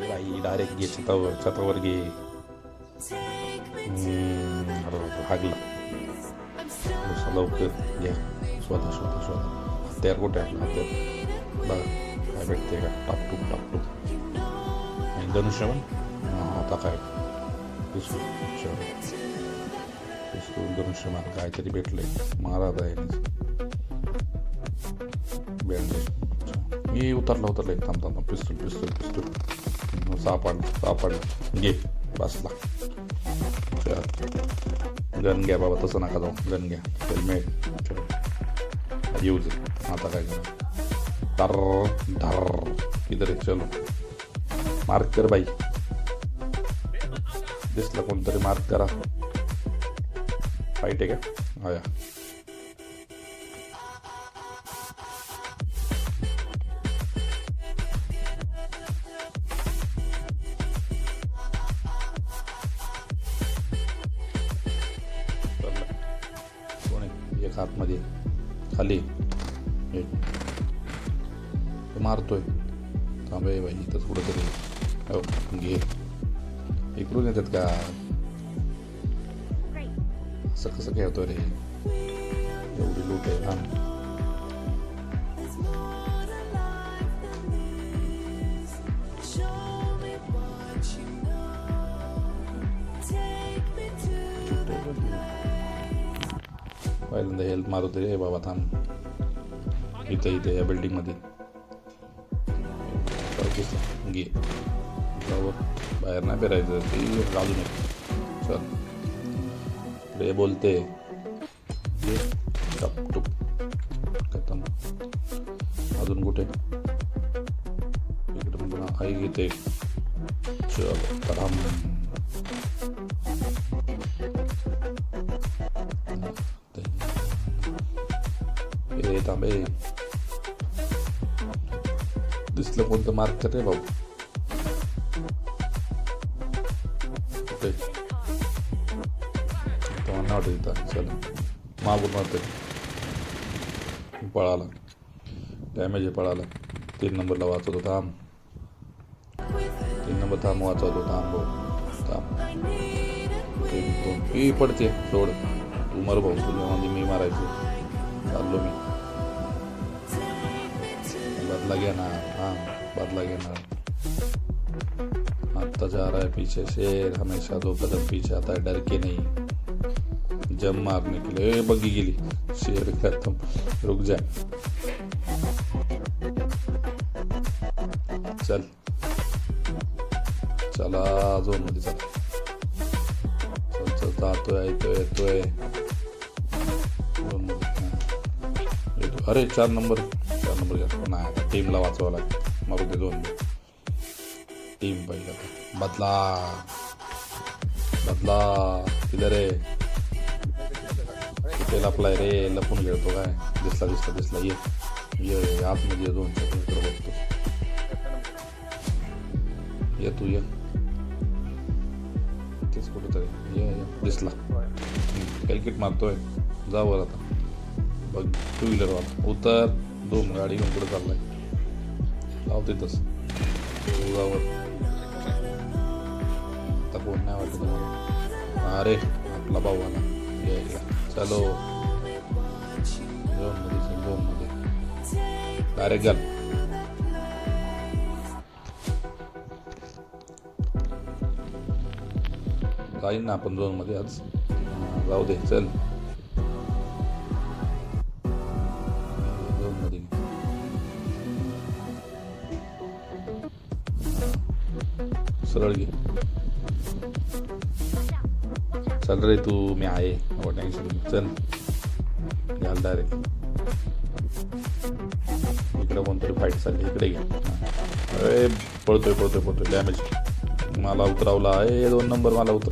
बाई डायरेक्ट घे छतावर छतावर घे. हागला लवकर घ्या. शोधा शोधा शोधा. हत्यार कुठे आपलं हत्यार बघा काय भेटते का. टापटूप टापटूप आणि धनुष्य पण आता काय पिस्तूल पिस्तूल धनुष्यमान काहीतरी भेटलंय. महाराज आहे बँडेज. मी उतरला थांब थांब. पिस्तूल पिस्तूल पिस्तूल सापडलं घे बसला. गन घ्या बाबा तसं नका जाऊ. गन घ्या. Helmet use. आता काय करा तर धर किधर चलो मार्क कर बाई. दिसला कोणतरी मार्क करा. फाईट आहे का आया. एक आतमध्ये खाली मारतोय. थांबे बाई इथंच कुठं तरी. हो घे. इकडून येतात का. असं कसं खेळतोय रे. एवढी लूट आहे ना. पहिल्यांदा हेल्थ मारतो रे बाबा. थांब इथे या बिल्डिंग मध्ये घे. बाहेर नाही फिरायचं ती घालून येते. चल रे बोलते टपटूप खतम. अजून कुठे इकडे पुन्हा आई घेते. चल तराम. थांबे दिसलं कोणतं मार्क कर रे भाऊ. चल मागून मारतोय. पळाला डॅमेज आहे. पळाला 3 नंबरला वाचवतो. थांब 3 नंबर थांब वाचवतो. थांब भाऊ थांब. ही पडते सोड. तू मर भाऊ. तुझ्या मध्ये मी मारायचो. चाललो मी. बदला घेणार. हाँ बदला घेणार. आता जा रहा है पीछे शेर. हमेशा 2 कदम पीछे आता है. डर के नहीं जम मारने के लिए. बग्गी गेली. शेर खत्म. रुक जा. चल चला झोन मध्ये चला. चल चल जातोय येतोय. अरे 4 नंबर घ्या. नाही टीमला वाचवावं लागेल. मग ते 2 टीम पाहिजे. बदला किधर आहे. तिथे लपलाय रे. लपून खेळतो काय. दिसला ये आतमध्ये 2 इकडे बघतो. ये तू ये तेच कुठेतरी. ये दिसला. कॅल्किट मारतोय. जा वर आता बघ. 2 व्हीलर वाला उतर. 2 गाडी घेऊन पुढे चाललाय. लावते तस जावर. आता कोण नाही वाटत तुम्हाला. अरे आपला भाऊ आला यायला. चलो झोन मध्ये डायरेक्ट घाल. जाईन ना आपण झोन मध्ये आज. जाऊ दे चल. झोन मध्ये सरळ घे. चल रे तू. मी आहे. टेन्शन चल घाल डायरेक्ट. इकडे कोणतरी फाईट चालली. इकडे घे. अरे पळतोय. डॅमेज मला उतरावला आहे. 2 नंबर मला